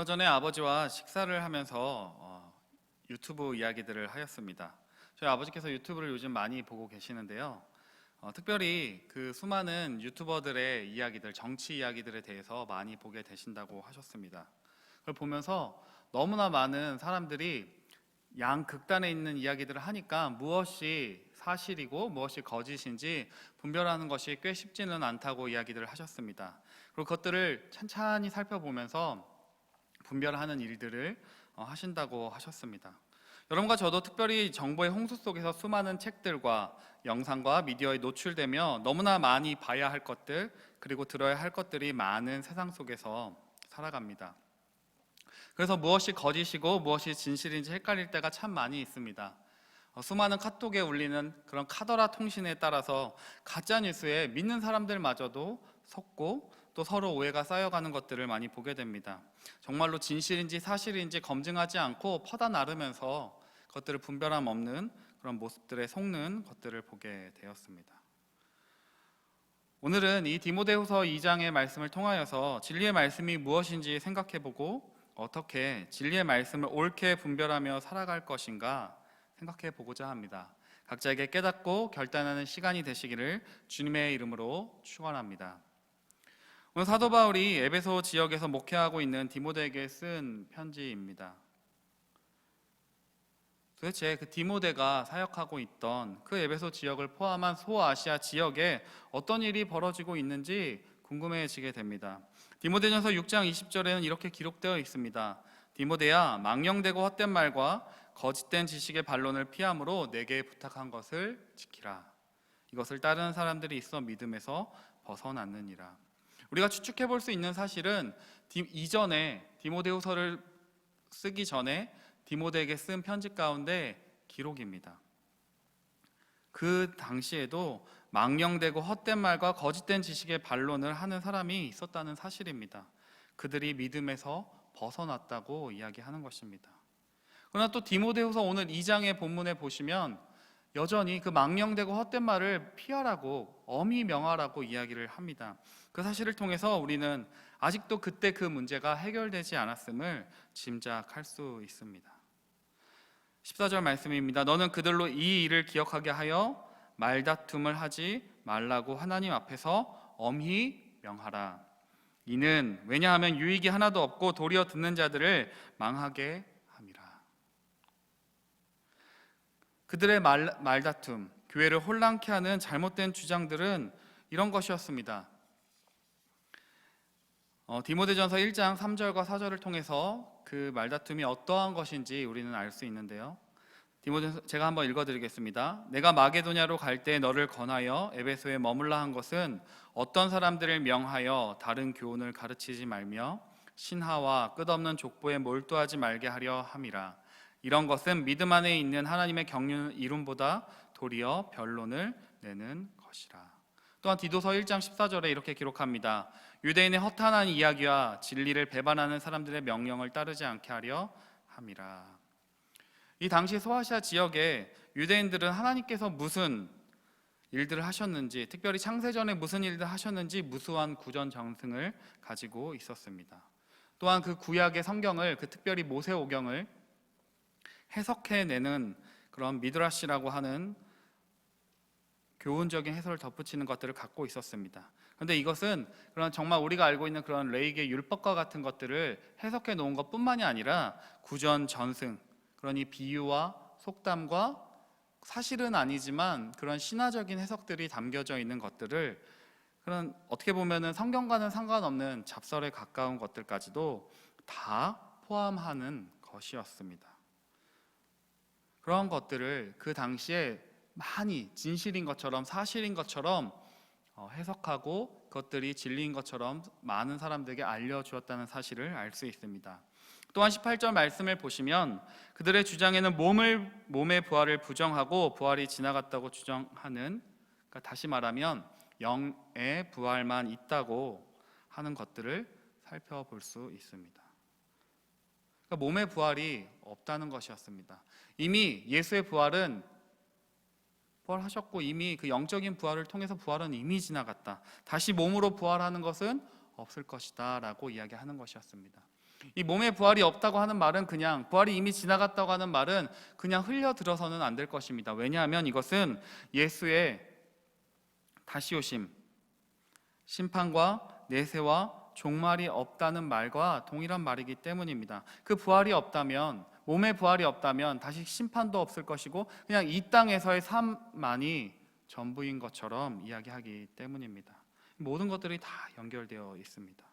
얼마 전에 아버지와 식사를 하면서 유튜브 이야기들을 하였습니다. 저희 아버지께서 유튜브를 요즘 많이 보고 계시는데요. 특별히 그 수많은 유튜버들의 이야기들, 정치 이야기들에 대해서 많이 보게 되신다고 하셨습니다. 그걸 보면서 너무나 많은 사람들이 양극단에 있는 이야기들을 하니까 무엇이 사실이고 무엇이 거짓인지 분별하는 것이 꽤 쉽지는 않다고 이야기들을 하셨습니다. 그리고 그것들을 찬찬히 살펴보면서 분별하는 일들을 하신다고 하셨습니다. 여러분과 저도 특별히 정보의 홍수 속에서 수많은 책들과 영상과 미디어에 노출되며 너무나 많이 봐야 할 것들 그리고 들어야 할 것들이 많은 세상 속에서 살아갑니다. 그래서 무엇이 거짓이고 무엇이 진실인지 헷갈릴 때가 참 많이 있습니다. 수많은 카톡에 울리는 그런 카더라 통신에 따라서 가짜뉴스에 믿는 사람들마저도 속고 또 서로 오해가 쌓여가는 것들을 많이 보게 됩니다. 정말로 진실인지 사실인지 검증하지 않고 퍼다 나르면서 그것들을 분별함 없는 그런 모습들에 속는 것들을 보게 되었습니다. 오늘은 이 디모데후서 2장의 말씀을 통하여서 진리의 말씀이 무엇인지 생각해보고 어떻게 진리의 말씀을 옳게 분별하며 살아갈 것인가 생각해 보고자 합니다. 각자에게 깨닫고 결단하는 시간이 되시기를 주님의 이름으로 축원합니다. 오늘 사도 바울이 에베소 지역에서 목회하고 있는 디모데에게 쓴 편지입니다. 도대체 그 디모데가 사역하고 있던 그 에베소 지역을 포함한 소아시아 지역에 어떤 일이 벌어지고 있는지 궁금해지게 됩니다. 디모데전서 6장 20절에는 이렇게 기록되어 있습니다. 디모데야, 망령되고 헛된 말과 거짓된 지식의 반론을 피함으로 내게 부탁한 것을 지키라. 이것을 따르는 사람들이 있어 믿음에서 벗어났느니라. 우리가 추측해 볼 수 있는 사실은 이전에 디모데후서를 쓰기 전에 디모데에게 쓴 편지 가운데 기록입니다. 그 당시에도 망령되고 헛된 말과 거짓된 지식의 반론을 하는 사람이 있었다는 사실입니다. 그들이 믿음에서 벗어났다고 이야기하는 것입니다. 그러나 또 디모데후서 오늘 2장의 본문에 보시면 여전히 그 망령되고 헛된 말을 피하라고 엄히 명하라고 이야기를 합니다. 그 사실을 통해서 우리는 아직도 그때 그 문제가 해결되지 않았음을 짐작할 수 있습니다. 14절 말씀입니다. 너는 그들로 이 일을 기억하게 하여 말다툼을 하지 말라고 하나님 앞에서 엄히 명하라. 이는 왜냐하면 유익이 하나도 없고 도리어 듣는 자들을 망하게 함이라. 그들의 말다툼, 교회를 혼란케 하는 잘못된 주장들은 이런 것이었습니다. 디모데전서 1장 3절과 4절을 통해서 그 말다툼이 어떠한 것인지 우리는 알 수 있는데요. 디모데전서 제가 한번 읽어드리겠습니다. 내가 마게도냐로 갈 때 너를 권하여 에베소에 머물라 한 것은 어떤 사람들을 명하여 다른 교훈을 가르치지 말며 신하와 끝없는 족보에 몰두하지 말게 하려 함이라. 이런 것은 믿음 안에 있는 하나님의 경륜 이룸보다 도리어 변론을 내는 것이라. 또한 디도서 1장 14절에 이렇게 기록합니다. 유대인의 허탄한 이야기와 진리를 배반하는 사람들의 명령을 따르지 않게 하려 함이라. 이 당시 소아시아 지역에 유대인들은 하나님께서 무슨 일들을 하셨는지, 특별히 창세전에 무슨 일들을 하셨는지 무수한 구전 정승을 가지고 있었습니다. 또한 그 구약의 성경을, 그 특별히 모세오경을 해석해내는 그런 미드라시라고 하는 교훈적인 해설을 덧붙이는 것들을 갖고 있었습니다. 그런데 이것은 그런 정말 우리가 알고 있는 그런 레이기의 율법과 같은 것들을 해석해 놓은 것뿐만이 아니라 구전 전승, 그러니 비유와 속담과 사실은 아니지만 그런 신화적인 해석들이 담겨져 있는 것들을 그런 어떻게 보면은 성경과는 상관없는 잡설에 가까운 것들까지도 다 포함하는 것이었습니다. 그런 것들을 그 당시에 많이 진실인 것처럼 사실인 것처럼 해석하고 그것들이 진리인 것처럼 많은 사람들에게 알려주었다는 사실을 알 수 있습니다. 또한 18절 말씀을 보시면 그들의 주장에는 몸의 부활을 부정하고 부활이 지나갔다고 주장하는, 그러니까 다시 말하면 영의 부활만 있다고 하는 것들을 살펴볼 수 있습니다. 그러니까 몸의 부활이 없다는 것이었습니다. 이미 예수의 부활은 부활하셨고 이미 그 영적인 부활을 통해서 부활은 이미 지나갔다. 다시 몸으로 부활하는 것은 없을 것이다 라고 이야기하는 것이었습니다. 이 몸의 부활이 없다고 하는 말은 그냥 부활이 이미 지나갔다고 하는 말은 그냥 흘려들어서는 안 될 것입니다. 왜냐하면 이것은 예수의 다시 오심, 심판과 내세와 종말이 없다는 말과 동일한 말이기 때문입니다. 그 부활이 없다면, 몸의 부활이 없다면 다시 심판도 없을 것이고 그냥 이 땅에서의 삶만이 전부인 것처럼 이야기하기 때문입니다. 모든 것들이 다 연결되어 있습니다.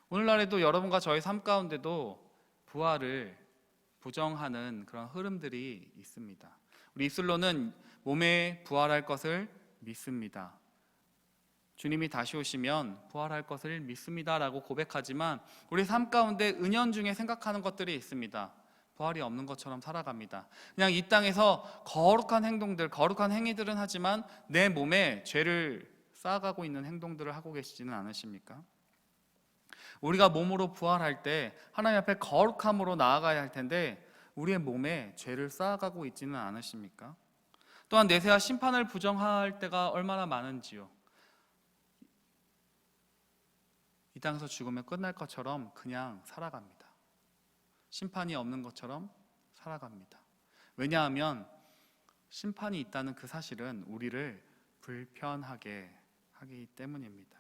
오늘날에도 여러분과 저의 삶 가운데도 부활을 부정하는 그런 흐름들이 있습니다. 우리 입술로는 몸에 부활할 것을 믿습니다. 주님이 다시 오시면 부활할 것을 믿습니다라고 고백하지만 우리 삶 가운데 은연중에 생각하는 것들이 있습니다. 부활이 없는 것처럼 살아갑니다. 그냥 이 땅에서 거룩한 행동들, 거룩한 행위들은 하지만 내 몸에 죄를 쌓아가고 있는 행동들을 하고 계시지는 않으십니까? 우리가 몸으로 부활할 때 하나님 앞에 거룩함으로 나아가야 할 텐데 우리의 몸에 죄를 쌓아가고 있지는 않으십니까? 또한 내세와 심판을 부정할 때가 얼마나 많은지요. 이 땅에서 죽으면 끝날 것처럼 그냥 살아갑니다. 심판이 없는 것처럼 살아갑니다. 왜냐하면 심판이 있다는 그 사실은 우리를 불편하게 하기 때문입니다.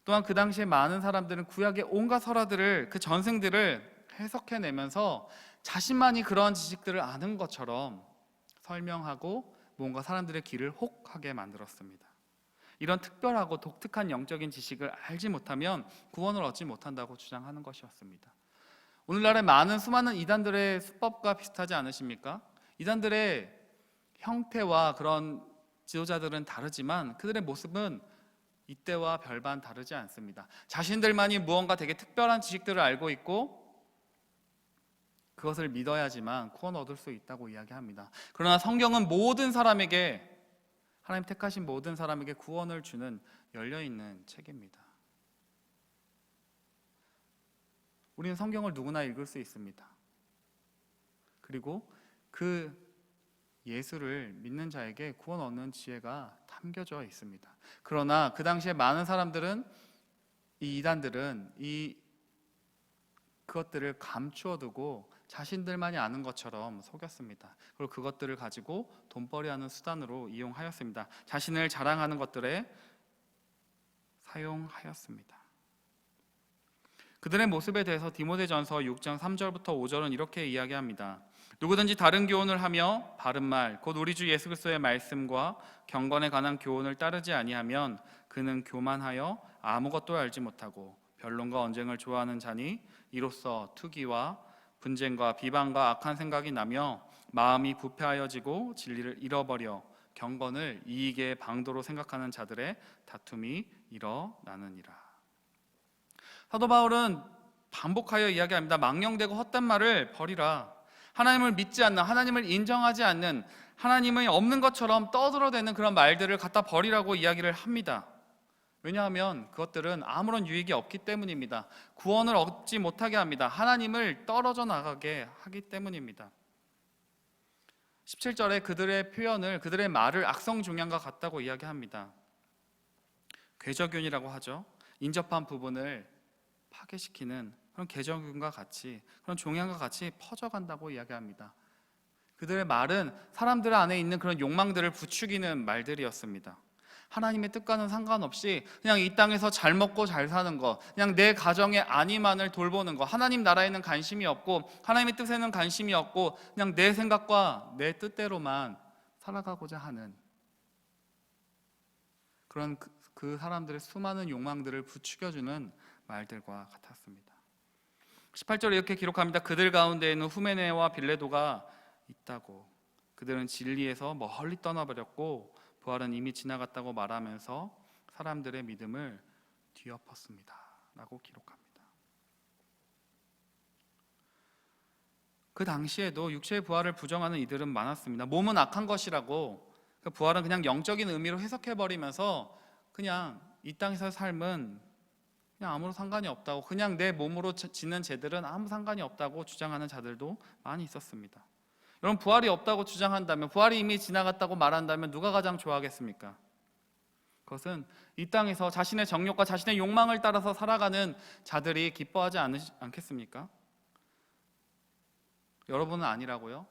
또한 그 당시에 많은 사람들은 구약의 온갖 설화들을, 그 전생들을 해석해내면서 자신만이 그러한 지식들을 아는 것처럼 설명하고 뭔가 사람들의 귀를 혹하게 만들었습니다. 이런 특별하고 독특한 영적인 지식을 알지 못하면 구원을 얻지 못한다고 주장하는 것이었습니다. 오늘날의 수많은 이단들의 수법과 비슷하지 않으십니까? 이단들의 형태와 그런 지도자들은 다르지만 그들의 모습은 이때와 별반 다르지 않습니다. 자신들만이 무언가 되게 특별한 지식들을 알고 있고 그것을 믿어야지만 구원 얻을 수 있다고 이야기합니다. 그러나 성경은 모든 사람에게, 하나님 택하신 모든 사람에게 구원을 주는 열려있는 책입니다. 우리는 성경을 누구나 읽을 수 있습니다. 그리고 그 예수를 믿는 자에게 구원 얻는 지혜가 담겨져 있습니다. 그러나 그 당시에 많은 사람들은, 이 이단들은 그것들을 감추어 두고 자신들만이 아는 것처럼 속였습니다. 그리고 그것들을 가지고 돈벌이하는 수단으로 이용하였습니다. 자신을 자랑하는 것들에 사용하였습니다. 그들의 모습에 대해서 디모데전서 6장 3절부터 5절은 이렇게 이야기합니다. 누구든지 다른 교훈을 하며 바른 말, 곧 우리 주 예수 그리스도의 말씀과 경건에 관한 교훈을 따르지 아니하면 그는 교만하여 아무것도 알지 못하고 변론과 언쟁을 좋아하는 자니 이로써 투기와 분쟁과 비방과 악한 생각이 나며 마음이 부패하여지고 진리를 잃어버려 경건을 이익의 방도로 생각하는 자들의 다툼이 일어나느니라. 사도 바울은 반복하여 이야기합니다. 망령되고 헛된 말을 버리라. 하나님을 믿지 않는, 하나님을 인정하지 않는, 하나님이 없는 것처럼 떠들어대는 그런 말들을 갖다 버리라고 이야기를 합니다. 왜냐하면 그것들은 아무런 유익이 없기 때문입니다. 구원을 얻지 못하게 합니다. 하나님을 떨어져 나가게 하기 때문입니다. 17절에 그들의 표현을, 그들의 말을 악성종양과 같다고 이야기합니다. 궤적윤이라고 하죠. 인접한 부분을 파괴시키는 그런 궤적윤과 같이, 그런 종양과 같이 퍼져간다고 이야기합니다. 그들의 말은 사람들 안에 있는 그런 욕망들을 부추기는 말들이었습니다. 하나님의 뜻과는 상관없이 그냥 이 땅에서 잘 먹고 잘 사는 거, 그냥 내 가정의 안위만을 돌보는 거, 하나님 나라에는 관심이 없고 하나님의 뜻에는 관심이 없고 그냥 내 생각과 내 뜻대로만 살아가고자 하는 그런 그 사람들의 수많은 욕망들을 부추겨주는 말들과 같았습니다. 18절에 이렇게 기록합니다. 그들 가운데에는 후메네와 빌레도가 있다고. 그들은 진리에서 멀리 떠나버렸고 부활은 이미 지나갔다고 말하면서 사람들의 믿음을 뒤엎었습니다 라고 기록합니다. 그 당시에도 육체의 부활을 부정하는 이들은 많았습니다. 몸은 악한 것이라고, 그 부활은 그냥 영적인 의미로 해석해버리면서 그냥 이 땅에서의 삶은 그냥 아무런 상관이 없다고, 그냥 내 몸으로 짓는 죄들은 아무 상관이 없다고 주장하는 자들도 많이 있었습니다. 여러분, 부활이 없다고 주장한다면, 부활이 이미 지나갔다고 말한다면 누가 가장 좋아하겠습니까? 그것은 이 땅에서 자신의 정욕과 자신의 욕망을 따라서 살아가는 자들이 기뻐하지 않겠습니까? 여러분은 아니라고요?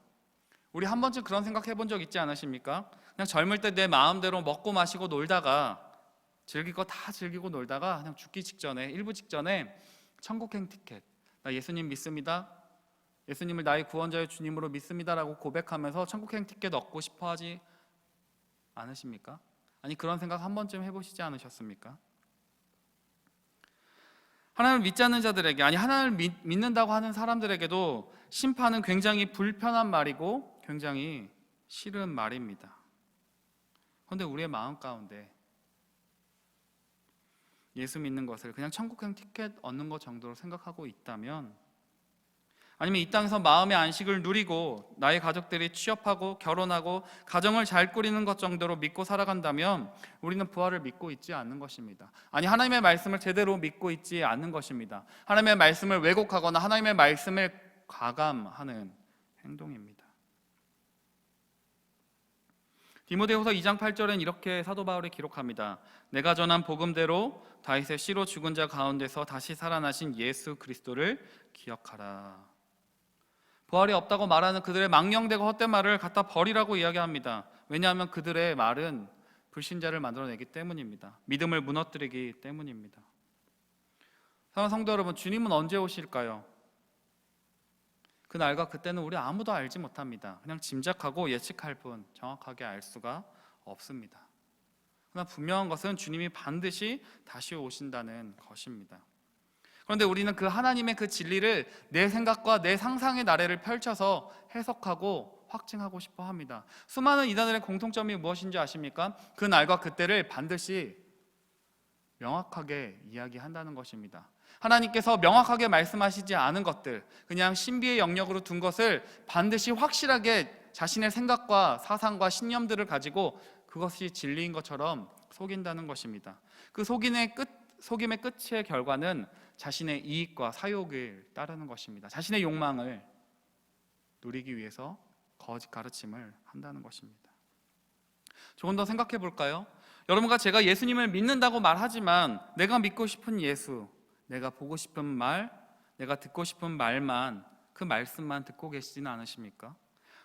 우리 한 번쯤 그런 생각 해본 적 있지 않으십니까? 그냥 젊을 때 내 마음대로 먹고 마시고 놀다가 즐길 거 다 즐기고 놀다가 그냥 죽기 직전에, 일부 직전에 천국행 티켓, 나 예수님 믿습니다, 예수님을 나의 구원자의 주님으로 믿습니다라고 고백하면서 천국행 티켓 얻고 싶어 하지 않으십니까? 아니, 그런 생각 한 번쯤 해보시지 않으셨습니까? 하나님을 믿지 않는 자들에게, 아니 하나님을 믿는다고 하는 사람들에게도 심판은 굉장히 불편한 말이고 굉장히 싫은 말입니다. 그런데 우리의 마음 가운데 예수 믿는 것을 그냥 천국행 티켓 얻는 것 정도로 생각하고 있다면, 아니면 이 땅에서 마음의 안식을 누리고 나의 가족들이 취업하고 결혼하고 가정을 잘 꾸리는 것 정도로 믿고 살아간다면 우리는 부활을 믿고 있지 않는 것입니다. 아니, 하나님의 말씀을 제대로 믿고 있지 않는 것입니다. 하나님의 말씀을 왜곡하거나 하나님의 말씀을 과감하는 행동입니다. 디모데후서 2장 8절엔 이렇게 사도 바울이 기록합니다. 내가 전한 복음대로 다윗의 씨로 죽은 자 가운데서 다시 살아나신 예수 그리스도를 기억하라. 부활이 없다고 말하는 그들의 망령되고 헛된 말을 갖다 버리라고 이야기합니다. 왜냐하면 그들의 말은 불신자를 만들어내기 때문입니다. 믿음을 무너뜨리기 때문입니다. 사랑하는 성도 여러분, 주님은 언제 오실까요? 그 날과 그때는 우리 아무도 알지 못합니다. 그냥 짐작하고 예측할 뿐 정확하게 알 수가 없습니다. 그러나 분명한 것은 주님이 반드시 다시 오신다는 것입니다. 그런데 우리는 그 하나님의 그 진리를 내 생각과 내 상상의 나래를 펼쳐서 해석하고 확증하고 싶어 합니다. 수많은 이단들의 공통점이 무엇인지 아십니까? 그 날과 그때를 반드시 명확하게 이야기한다는 것입니다. 하나님께서 명확하게 말씀하시지 않은 것들, 그냥 신비의 영역으로 둔 것을 반드시 확실하게 자신의 생각과 사상과 신념들을 가지고 그것이 진리인 것처럼 속인다는 것입니다. 그 속임의 끝의 결과는 자신의 이익과 사욕을 따르는 것입니다. 자신의 욕망을 누리기 위해서 거짓 가르침을 한다는 것입니다. 조금 더 생각해 볼까요? 여러분과 제가 예수님을 믿는다고 말하지만 내가 믿고 싶은 예수, 내가 보고 싶은 말, 내가 듣고 싶은 말만, 그 말씀만 듣고 계시지는 않으십니까?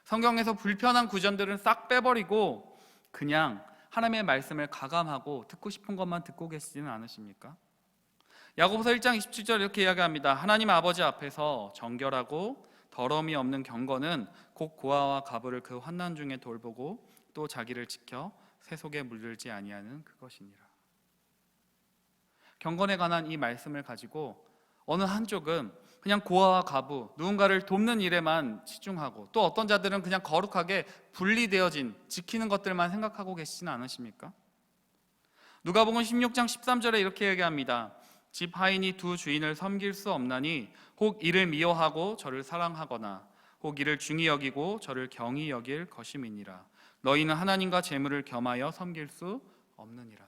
성경에서 불편한 구절들은 싹 빼버리고 그냥 하나님의 말씀을 가감하고 듣고 싶은 것만 듣고 계시지는 않으십니까? 야고보서 1장 27절 이렇게 이야기합니다. 하나님 아버지 앞에서 정결하고 더러움이 없는 경건은 곧 고아와 가부를 그 환난 중에 돌보고 또 자기를 지켜 새 속에 물들지 아니하는 그것이니라. 경건에 관한 이 말씀을 가지고 어느 한쪽은 그냥 고아와 가부, 누군가를 돕는 일에만 치중하고, 또 어떤 자들은 그냥 거룩하게 분리되어진 지키는 것들만 생각하고 계시지는 않으십니까? 누가복음 16장 13절에 이렇게 얘기합니다. 집 하인이 두 주인을 섬길 수 없나니 혹 이를 미워하고 저를 사랑하거나 혹 이를 중히 여기고 저를 경히 여길 것임이니라. 너희는 하나님과 재물을 겸하여 섬길 수 없느니라.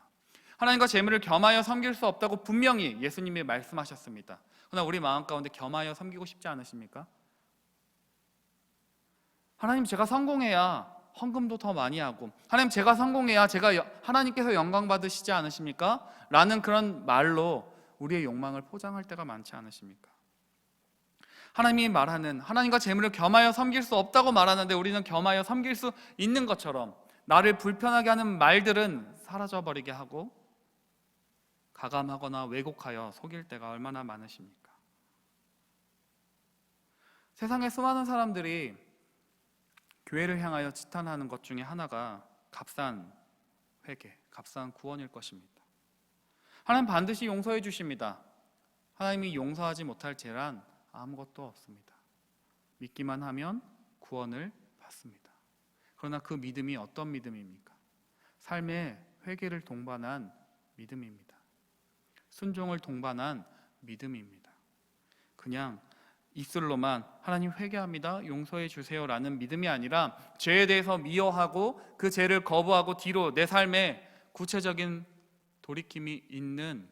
하나님과 재물을 겸하여 섬길 수 없다고 분명히 예수님이 말씀하셨습니다. 그러나 우리 마음 가운데 겸하여 섬기고 싶지 않으십니까? 하나님, 제가 성공해야 헌금도 더 많이 하고, 하나님, 제가 성공해야 하나님께서 영광 받으시지 않으십니까? 라는 그런 말로 우리의 욕망을 포장할 때가 많지 않으십니까? 하나님이 말하는, 하나님과 재물을 겸하여 섬길 수 없다고 말하는데 우리는 겸하여 섬길 수 있는 것처럼 나를 불편하게 하는 말들은 사라져버리게 하고 가감하거나 왜곡하여 속일 때가 얼마나 많으십니까? 세상의 수많은 사람들이 교회를 향하여 지탄하는 것 중에 하나가 값싼 회개, 값싼 구원일 것입니다. 하나님 반드시 용서해 주십니다. 하나님이 용서하지 못할 죄란 아무것도 없습니다. 믿기만 하면 구원을 받습니다. 그러나 그 믿음이 어떤 믿음입니까? 삶의 회개를 동반한 믿음입니다. 순종을 동반한 믿음입니다. 그냥 입술로만 하나님 회개합니다, 용서해 주세요라는 믿음이 아니라 죄에 대해서 미워하고 그 죄를 거부하고 뒤로 내 삶에 구체적인 돌이킴이 있는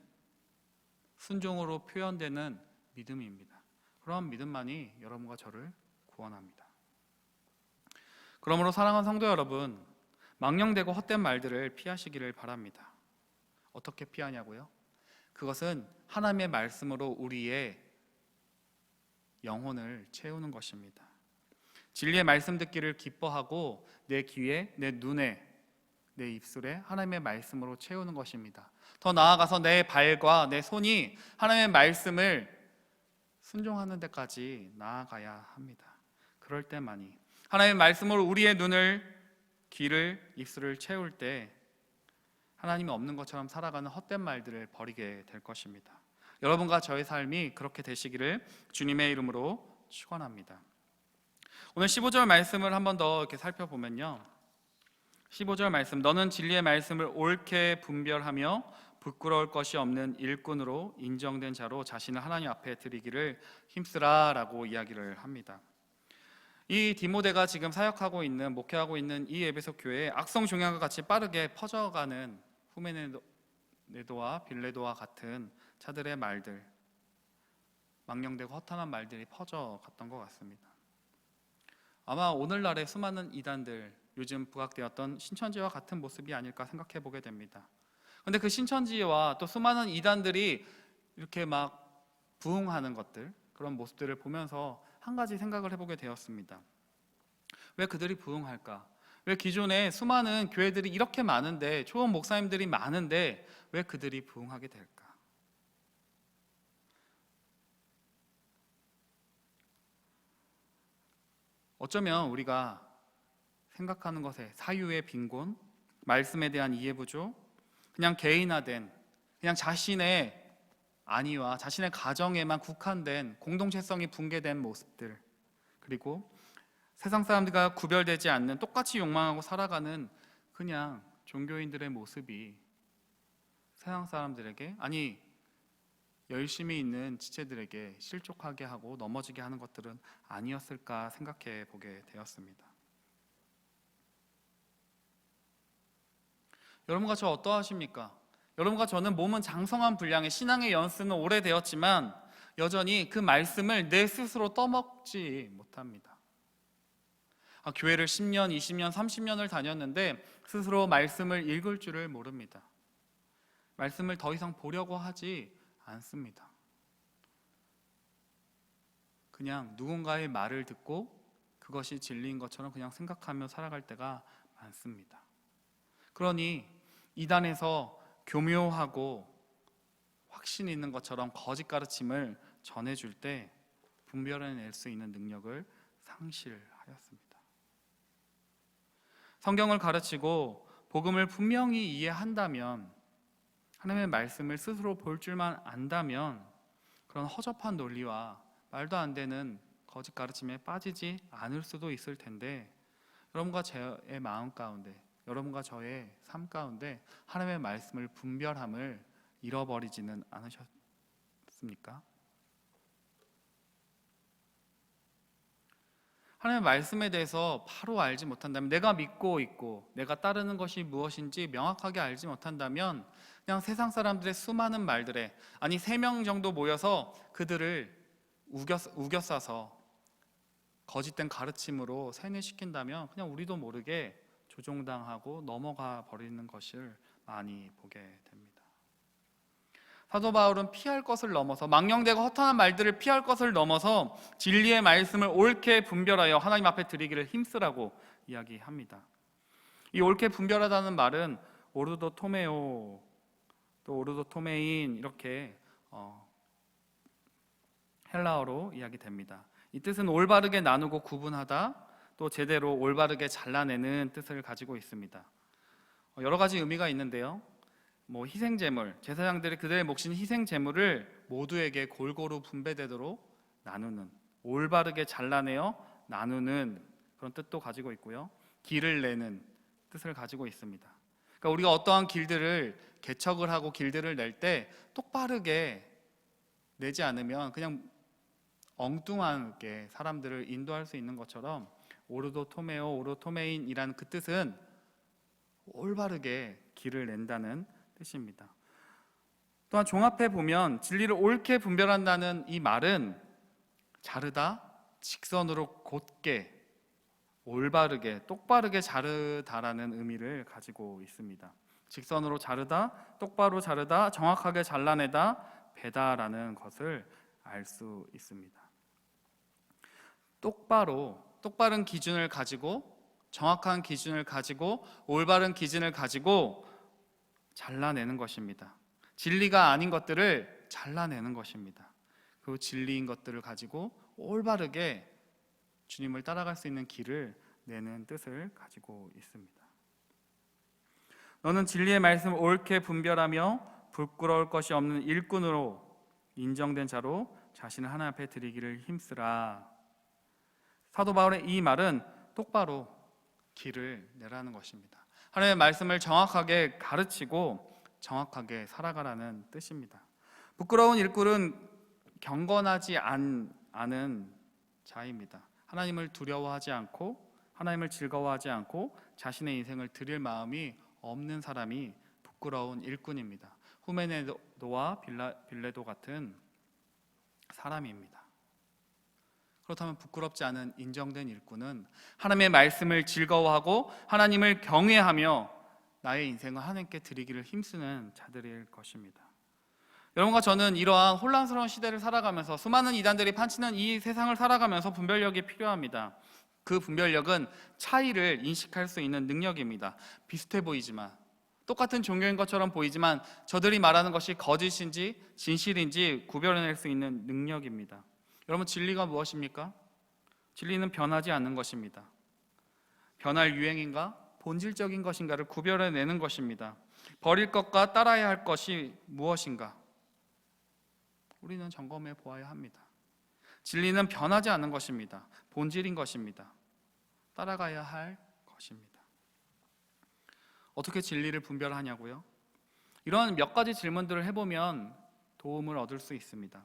순종으로 표현되는 믿음입니다. 그런 믿음만이 여러분과 저를 구원합니다. 그러므로 사랑하는 성도 여러분, 망령되고 헛된 말들을 피하시기를 바랍니다. 어떻게 피하냐고요? 그것은 하나님의 말씀으로 우리의 영혼을 채우는 것입니다. 진리의 말씀 듣기를 기뻐하고 내 귀에, 내 눈에, 내 입술에 하나님의 말씀으로 채우는 것입니다. 더 나아가서 내 발과 내 손이 하나님의 말씀을 순종하는 데까지 나아가야 합니다. 그럴 때만이 하나님의 말씀으로 우리의 눈을, 귀를, 입술을 채울 때 하나님이 없는 것처럼 살아가는 헛된 말들을 버리게 될 것입니다. 여러분과 저의 삶이 그렇게 되시기를 주님의 이름으로 축원합니다. 오늘 15절 말씀을 한 번 더 이렇게 살펴보면요, 15절 말씀, 너는 진리의 말씀을 옳게 분별하며 부끄러울 것이 없는 일꾼으로 인정된 자로 자신을 하나님 앞에 드리기를 힘쓰라 라고 이야기를 합니다. 이 디모데가 지금 사역하고 있는, 목회하고 있는 이 에베소 교회에 악성 종양과 같이 빠르게 퍼져가는 후메네도와 빌레도와 같은 자들의 말들, 망령되고 허탄한 말들이 퍼져갔던 것 같습니다. 아마 오늘날의 수많은 이단들, 요즘 부각되었던 신천지와 같은 모습이 아닐까 생각해 보게 됩니다. 그런데 그 신천지와 또 수많은 이단들이 이렇게 막 부흥하는 것들, 그런 모습들을 보면서 한 가지 생각을 해보게 되었습니다. 왜 그들이 부흥할까? 왜 기존에 수많은 교회들이 이렇게 많은데, 좋은 목사님들이 많은데 왜 그들이 부흥하게 될까? 어쩌면 우리가 생각하는 것에 사유의 빈곤, 말씀에 대한 이해 부족, 그냥 개인화된, 그냥 자신의 안위와 자신의 가정에만 국한된 공동체성이 붕괴된 모습들, 그리고 세상 사람들과 구별되지 않는, 똑같이 욕망하고 살아가는 그냥 종교인들의 모습이 세상 사람들에게, 아니 열심히 있는 지체들에게 실족하게 하고 넘어지게 하는 것들은 아니었을까 생각해 보게 되었습니다. 여러분과 저 어떠하십니까? 여러분과 저는 몸은 장성한 분량의 신앙의 연수는 오래되었지만 여전히 그 말씀을 내 스스로 떠먹지 못합니다. 교회를 10년, 20년, 30년을 다녔는데 스스로 말씀을 읽을 줄을 모릅니다. 말씀을 더 이상 보려고 하지 않습니다. 그냥 누군가의 말을 듣고 그것이 진리인 것처럼 그냥 생각하며 살아갈 때가 많습니다. 그러니 이단에서 교묘하고 확신 있는 것처럼 거짓 가르침을 전해줄 때 분별해낼 수 있는 능력을 상실하였습니다. 성경을 가르치고 복음을 분명히 이해한다면, 하나님의 말씀을 스스로 볼 줄만 안다면 그런 허접한 논리와 말도 안 되는 거짓 가르침에 빠지지 않을 수도 있을 텐데, 여러분과 저의 마음 가운데, 여러분과 저의 삶 가운데 하나님의 말씀을 분별함을 잃어버리지는 않으셨습니까? 하나님의 말씀에 대해서 바로 알지 못한다면, 내가 믿고 있고 내가 따르는 것이 무엇인지 명확하게 알지 못한다면 그냥 세상 사람들의 수많은 말들에, 아니 3명 정도 모여서 그들을 우겨싸서 거짓된 가르침으로 세뇌시킨다면 그냥 우리도 모르게 조종당하고 넘어가 버리는 것을 많이 보게 됩니다. 사도 바울은 피할 것을 넘어서, 망령되고 허탄한 말들을 피할 것을 넘어서 진리의 말씀을 옳게 분별하여 하나님 앞에 드리기를 힘쓰라고 이야기합니다. 이 옳게 분별하다는 말은 오르도 토메오, 또 오르도 토메인, 이렇게 헬라어로 이야기됩니다. 이 뜻은 올바르게 나누고 구분하다, 또 제대로 올바르게 잘라내는 뜻을 가지고 있습니다. 여러 가지 의미가 있는데요, 희생제물, 제사장들이 그들의 몫인 희생제물을 모두에게 골고루 분배되도록 나누는, 올바르게 잘라내어 나누는 그런 뜻도 가지고 있고요, 길을 내는 뜻을 가지고 있습니다. 그러니까 우리가 어떠한 길들을 개척을 하고 길들을 낼 때 똑바르게 내지 않으면 그냥 엉뚱하게 사람들을 인도할 수 있는 것처럼, 오르도 토메오, 오르도 토메인이라는 그 뜻은 올바르게 길을 낸다는 뜻입니다. 또한 종합해 보면 진리를 옳게 분별한다는 이 말은 자르다, 직선으로 곧게 올바르게, 똑바르게 자르다라는 의미를 가지고 있습니다. 직선으로 자르다, 똑바로 자르다, 정확하게 잘라내다, 베다라는 것을 알 수 있습니다. 똑바른 기준을 가지고, 정확한 기준을 가지고, 올바른 기준을 가지고 잘라내는 것입니다. 진리가 아닌 것들을 잘라내는 것입니다. 그 진리인 것들을 가지고 올바르게 주님을 따라갈 수 있는 길을 내는 뜻을 가지고 있습니다. 너는 진리의 말씀을 옳게 분별하며 부끄러울 것이 없는 일꾼으로 인정된 자로 자신을 하나님 앞에 드리기를 힘쓰라. 사도 바울의 이 말은 똑바로 길을 내라는 것입니다. 하나님의 말씀을 정확하게 가르치고 정확하게 살아가라는 뜻입니다. 부끄러운 일꾼은 경건하지 않은 자입니다. 하나님을 두려워하지 않고 하나님을 즐거워하지 않고 자신의 인생을 드릴 마음이 없는 사람이 부끄러운 일꾼입니다. 후메네도와 빌레도 같은 사람입니다. 그렇다면 부끄럽지 않은 인정된 일꾼은 하나님의 말씀을 즐거워하고 하나님을 경외하며 나의 인생을 하나님께 드리기를 힘쓰는 자들일 것입니다. 여러분과 저는 이러한 혼란스러운 시대를 살아가면서 수많은 이단들이 판치는 이 세상을 살아가면서 분별력이 필요합니다. 그 분별력은 차이를 인식할 수 있는 능력입니다. 비슷해 보이지만, 똑같은 종교인 것처럼 보이지만 저들이 말하는 것이 거짓인지 진실인지 구별해낼 수 있는 능력입니다. 여러분, 진리가 무엇입니까? 진리는 변하지 않는 것입니다. 변할 유행인가? 본질적인 것인가를 구별해내는 것입니다. 버릴 것과 따라야 할 것이 무엇인가? 우리는 점검해 보아야 합니다. 진리는 변하지 않는 것입니다. 본질인 것입니다. 따라가야 할 것입니다. 어떻게 진리를 분별하냐고요? 이런 몇 가지 질문들을 해보면 도움을 얻을 수 있습니다.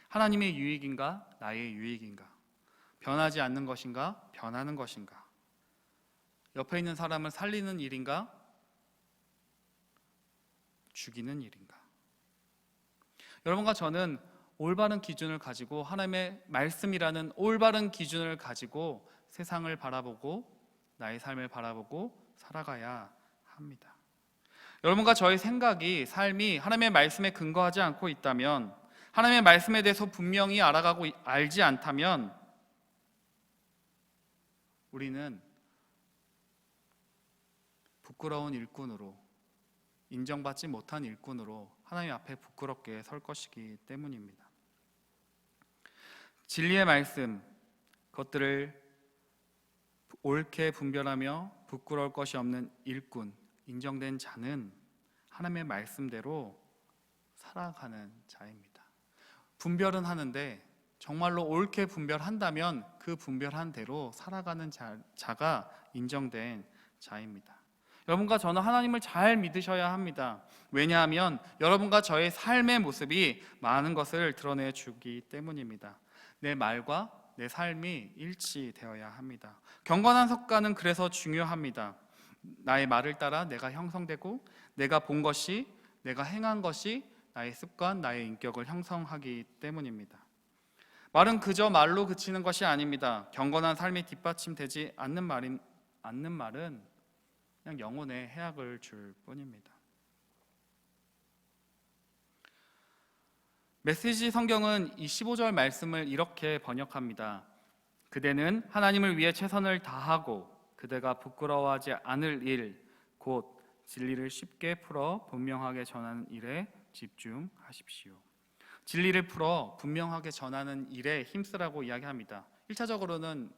하나님의 유익인가? 나의 유익인가? 변하지 않는 것인가? 변하는 것인가? 옆에 있는 사람을 살리는 일인가? 죽이는 일인가? 여러분과 저는 올바른 기준을 가지고 하나님의 말씀이라는 올바른 기준을 가지고 세상을 바라보고 나의 삶을 바라보고 살아가야 합니다. 여러분과 저의 생각이, 삶이 하나님의 말씀에 근거하지 않고 있다면, 하나님의 말씀에 대해서 분명히 알지 않다면 우리는 부끄러운 일꾼으로, 인정받지 못한 일꾼으로 하나님 앞에 부끄럽게 설 것이기 때문입니다. 진리의 말씀, 그것들을 옳게 분별하며 부끄러울 것이 없는 일꾼, 인정된 자는 하나님의 말씀대로 살아가는 자입니다. 분별은 하는데 정말로 옳게 분별한다면 그 분별한 대로 살아가는 자가 인정된 자입니다. 여러분과 저는 하나님을 잘 믿으셔야 합니다. 왜냐하면 여러분과 저의 삶의 모습이 많은 것을 드러내 주기 때문입니다. 내 말과 내 삶이 일치되어야 합니다. 경건한 습관은 그래서 중요합니다. 나의 말을 따라 내가 형성되고 내가 본 것이, 내가 행한 것이 나의 습관, 나의 인격을 형성하기 때문입니다. 말은 그저 말로 그치는 것이 아닙니다. 경건한 삶이 뒷받침되지 않는 말은 그냥 영혼에 해악을 줄 뿐입니다. 메시지 성경은 이 15절 말씀을 이렇게 번역합니다. 그대는 하나님을 위해 최선을 다하고 그대가 부끄러워하지 않을 일, 곧 진리를 쉽게 풀어 분명하게 전하는 일에 집중하십시오. 진리를 풀어 분명하게 전하는 일에 힘쓰라고 이야기합니다. 1차적으로는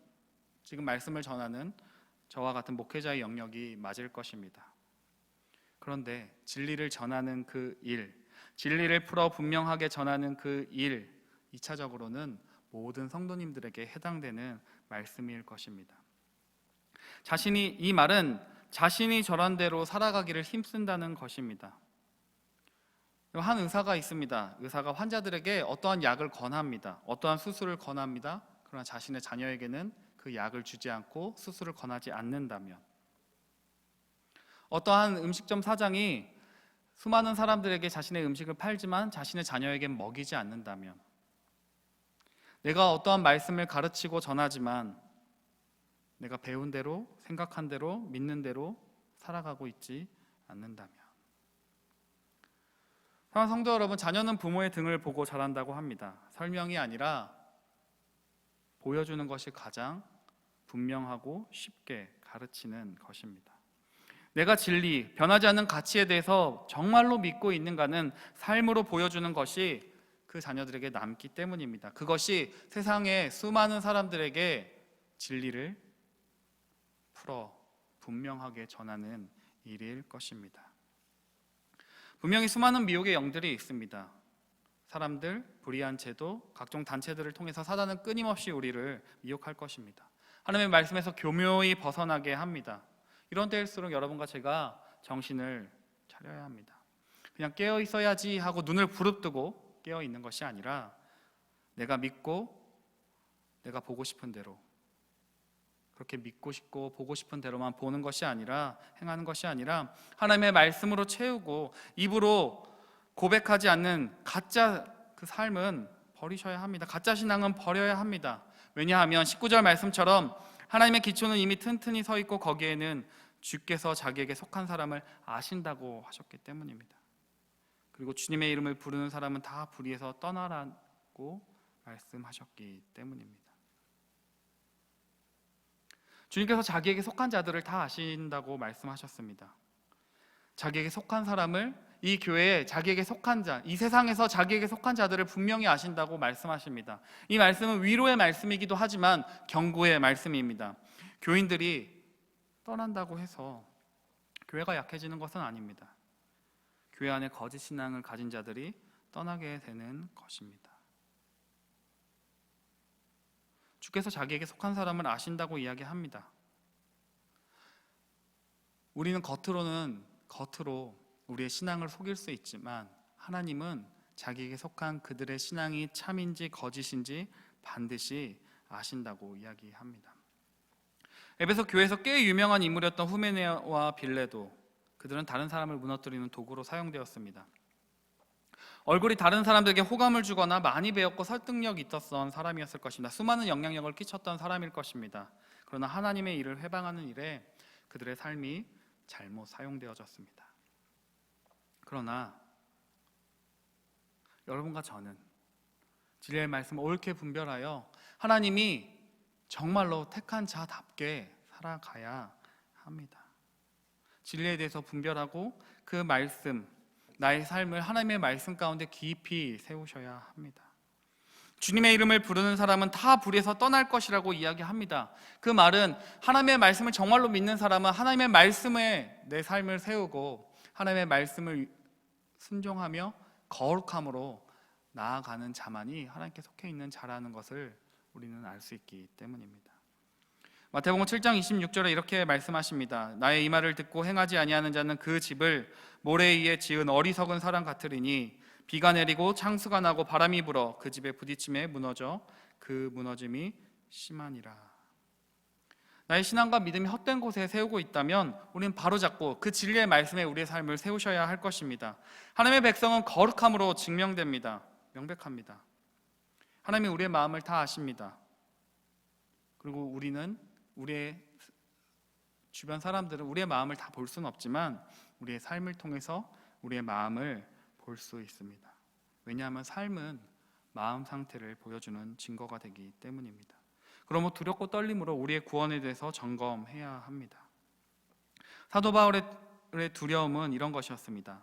지금 말씀을 전하는 저와 같은 목회자의 영역이 맞을 것입니다. 그런데 진리를 전하는 그 일, 진리를 풀어 분명하게 전하는 그 일, 2차적으로는 모든 성도님들에게 해당되는 말씀일 것입니다. 이 말은 자신이 저런 대로 살아가기를 힘쓴다는 것입니다. 한 의사가 있습니다. 의사가 환자들에게 어떠한 약을 권합니다. 어떠한 수술을 권합니다. 그러나 자신의 자녀에게는 그 약을 주지 않고 수술을 권하지 않는다면, 어떠한 음식점 사장이 수많은 사람들에게 자신의 음식을 팔지만 자신의 자녀에겐 먹이지 않는다면, 내가 어떠한 말씀을 가르치고 전하지만 내가 배운 대로, 생각한 대로, 믿는 대로 살아가고 있지 않는다면. 사랑하는 성도 여러분, 자녀는 부모의 등을 보고 자란다고 합니다. 설명이 아니라 보여주는 것이 가장 분명하고 쉽게 가르치는 것입니다. 내가 진리, 변하지 않는 가치에 대해서 정말로 믿고 있는가는 삶으로 보여주는 것이 그 자녀들에게 남기 때문입니다. 그것이 세상의 수많은 사람들에게 진리를 풀어 분명하게 전하는 일일 것입니다. 분명히 수많은 미혹의 영들이 있습니다. 사람들, 불의한 제도, 각종 단체들을 통해서 사단은 끊임없이 우리를 미혹할 것입니다. 하나님의 말씀에서 교묘히 벗어나게 합니다. 이런 때일수록 여러분과 제가 정신을 차려야 합니다. 그냥 깨어 있어야지 하고 눈을 부릅뜨고 깨어 있는 것이 아니라 내가 믿고 내가 보고 싶은 대로, 그렇게 믿고 싶고 보고 싶은 대로만 보는 것이 아니라, 행하는 것이 아니라 하나님의 말씀으로 채우고 입으로 고백하지 않는 가짜 그 삶은 버리셔야 합니다. 가짜 신앙은 버려야 합니다. 왜냐하면 19절 말씀처럼 하나님의 기초는 이미 튼튼히 서 있고 거기에는 주께서 자기에게 속한 사람을 아신다고 하셨기 때문입니다. 그리고 주님의 이름을 부르는 사람은 다 불의에서 떠나라고 말씀하셨기 때문입니다. 주님께서 자기에게 속한 자들을 다 아신다고 말씀하셨습니다. 자기에게 속한 사람을, 이 교회에 자기에게 속한 자, 이 세상에서 자기에게 속한 자들을 분명히 아신다고 말씀하십니다. 이 말씀은 위로의 말씀이기도 하지만 경고의 말씀입니다. 교인들이 떠난다고 해서 교회가 약해지는 것은 아닙니다. 교회 안에 거짓 신앙을 가진 자들이 떠나게 되는 것입니다. 주께서 자기에게 속한 사람을 아신다고 이야기합니다. 우리는 겉으로 우리의 신앙을 속일 수 있지만 하나님은 자기에게 속한 그들의 신앙이 참인지 거짓인지 반드시 아신다고 이야기합니다. 에베소 교회에서 꽤 유명한 인물이었던 후메네와 빌레도, 그들은 다른 사람을 무너뜨리는 도구로 사용되었습니다. 얼굴이 다른 사람들에게 호감을 주거나 많이 배웠고 설득력이 있었던 사람이었을 것입니다. 수많은 영향력을 끼쳤던 사람일 것입니다. 그러나 하나님의 일을 회방하는 일에 그들의 삶이 잘못 사용되어졌습니다. 그러나 여러분과 저는 진리의 말씀을 옳게 분별하여 하나님이 정말로 택한 자답게 살아가야 합니다. 진리에 대해서 분별하고 그 말씀, 나의 삶을 하나님의 말씀 가운데 깊이 세우셔야 합니다. 주님의 이름을 부르는 사람은 다 불에서 떠날 것이라고 이야기합니다. 그 말은 하나님의 말씀을 정말로 믿는 사람은 하나님의 말씀에 내 삶을 세우고 하나님의 말씀을 순종하며 거룩함으로 나아가는 자만이 하나님께 속해 있는 자라는 것을 우리는 알 수 있기 때문입니다. 마태복음 7장 26절에 이렇게 말씀하십니다. 나의 이 말을 듣고 행하지 아니하는 자는 그 집을 모래 위에 지은 어리석은 사람 같으리니 비가 내리고 창수가 나고 바람이 불어 그 집에 부딪힘에 무너져 그 무너짐이 심하니라. 나의 신앙과 믿음이 헛된 곳에 세우고 있다면 우리는 바로잡고 그 진리의 말씀에 우리의 삶을 세우셔야 할 것입니다. 하나님의 백성은 거룩함으로 증명됩니다. 명백합니다. 하나님이 우리의 마음을 다 아십니다. 그리고 우리의 주변 사람들은 우리의 마음을 다 볼 수는 없지만 우리의 삶을 통해서 우리의 마음을 볼 수 있습니다. 왜냐하면 삶은 마음 상태를 보여주는 증거가 되기 때문입니다. 그러므로 두렵고 떨림으로 우리의 구원에 대해서 점검해야 합니다. 사도 바울의 두려움은 이런 것이었습니다.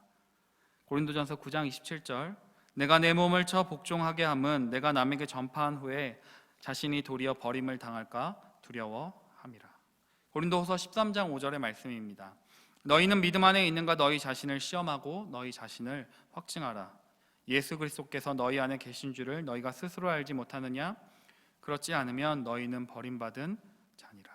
고린도전서 9장 27절, 내가 내 몸을 쳐 복종하게 함은 내가 남에게 전파한 후에 자신이 도리어 버림을 당할까 두려워함이라. 고린도후서 13장 5절의 말씀입니다. 너희는 믿음 안에 있는가 너희 자신을 시험하고 너희 자신을 확증하라. 예수 그리스도께서 너희 안에 계신 줄을 너희가 스스로 알지 못하느냐? 그렇지 않으면 너희는 버림받은 자니라.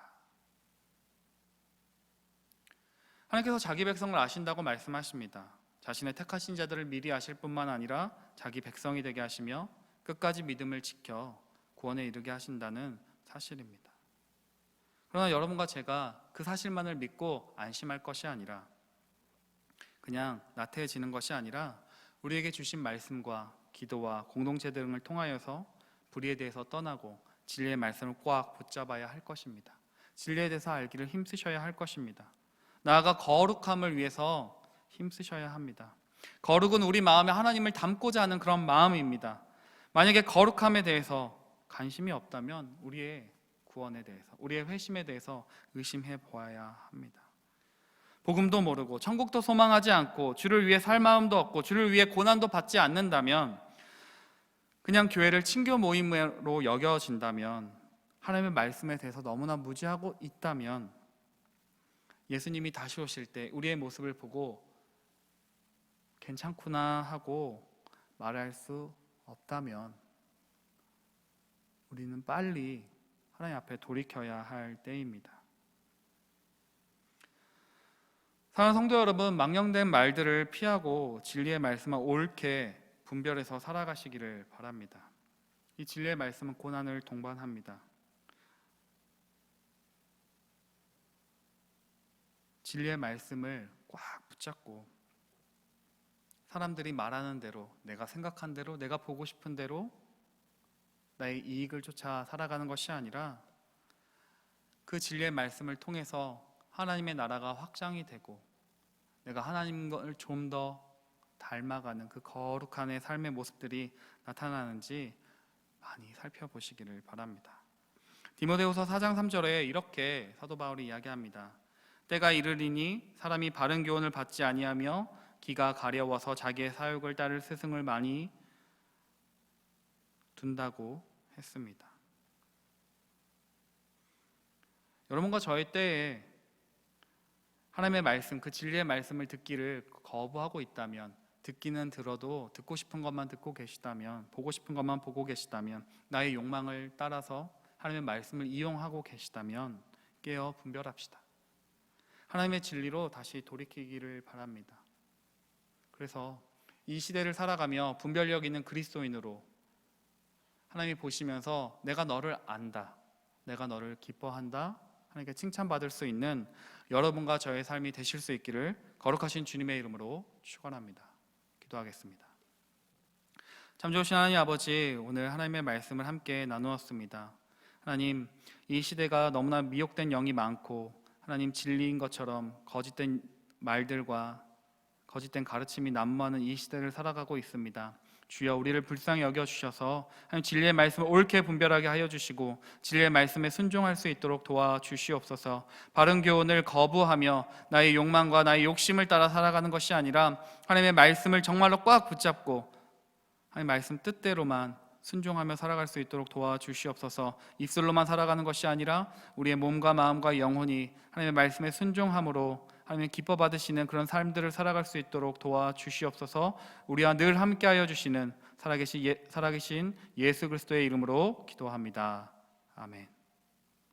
하나님께서 자기 백성을 아신다고 말씀하십니다. 자신의 택하신 자들을 미리 아실 뿐만 아니라 자기 백성이 되게 하시며 끝까지 믿음을 지켜 구원에 이르게 하신다는 사실입니다. 그러나 여러분과 제가 그 사실만을 믿고 안심할 것이 아니라, 그냥 나태해지는 것이 아니라 우리에게 주신 말씀과 기도와 공동체 등을 통하여서 불의에 대해서 떠나고 진리의 말씀을 꽉 붙잡아야 할 것입니다. 진리에 대해서 알기를 힘쓰셔야 할 것입니다. 나아가 거룩함을 위해서 힘쓰셔야 합니다. 거룩은 우리 마음에 하나님을 담고자 하는 그런 마음입니다. 만약에 거룩함에 대해서 관심이 없다면 우리의 구원에 대해서, 우리의 회심에 대해서 의심해 보아야 합니다. 복음도 모르고 천국도 소망하지 않고 주를 위해 살 마음도 없고 주를 위해 고난도 받지 않는다면, 그냥 교회를 친교 모임으로 여겨진다면, 하나님의 말씀에 대해서 너무나 무지하고 있다면, 예수님이 다시 오실 때 우리의 모습을 보고 괜찮구나 하고 말할 수 없다면 우리는 빨리 하나님 앞에 돌이켜야 할 때입니다. 사랑하는 성도 여러분, 망령된 말들을 피하고 진리의 말씀을 옳게 분별해서 살아가시기를 바랍니다. 이 진리의 말씀은 고난을 동반합니다. 진리의 말씀을 꽉 붙잡고 사람들이 말하는 대로, 내가 생각한 대로, 내가 보고 싶은 대로 나의 이익을 쫓아 살아가는 것이 아니라 그 진리의 말씀을 통해서 하나님의 나라가 확장이 되고 내가 하나님을 좀 더 닮아가는 그 거룩한 내 삶의 모습들이 나타나는지 많이 살펴보시기를 바랍니다. 디모데후서 4장 3절에 이렇게 사도 바울이 이야기합니다. 때가 이르리니 사람이 바른 교훈을 받지 아니하며 기가 가려워서 자기의 사욕을 따를 스승을 많이 둔다고 했습니다. 여러분과 저의 때에 하나님의 말씀, 그 진리의 말씀을 듣기를 거부하고 있다면, 듣기는 들어도 듣고 싶은 것만 듣고 계시다면, 보고 싶은 것만 보고 계시다면, 나의 욕망을 따라서 하나님의 말씀을 이용하고 계시다면 깨어 분별합시다. 하나님의 진리로 다시 돌이키기를 바랍니다. 그래서 이 시대를 살아가며 분별력 있는 그리스도인으로 하나님이 보시면서 내가 너를 안다, 내가 너를 기뻐한다, 하나님께 칭찬받을 수 있는 여러분과 저의 삶이 되실 수 있기를 거룩하신 주님의 이름으로 축원합니다. 기도하겠습니다. 참 좋으신 하나님 아버지, 오늘 하나님의 말씀을 함께 나누었습니다. 하나님, 이 시대가 너무나 미혹된 영이 많고 하나님 진리인 것처럼 거짓된 말들과 거짓된 가르침이 난무하는 이 시대를 살아가고 있습니다. 주여, 우리를 불쌍히 여겨주셔서 하나님 진리의 말씀을 옳게 분별하게 하여 주시고 진리의 말씀에 순종할 수 있도록 도와주시옵소서. 바른 교훈을 거부하며 나의 욕망과 나의 욕심을 따라 살아가는 것이 아니라 하나님의 말씀을 정말로 꽉 붙잡고 하나님 말씀 뜻대로만 순종하며 살아갈 수 있도록 도와주시옵소서. 입술로만 살아가는 것이 아니라 우리의 몸과 마음과 영혼이 하나님의 말씀에 순종함으로 하나님 기뻐 받으시는 그런 삶들을 살아갈 수 있도록 도와주시옵소서. 우리와 늘 함께하여 주시는 살아계신 예수 그리스도의 이름으로 기도합니다. 아멘.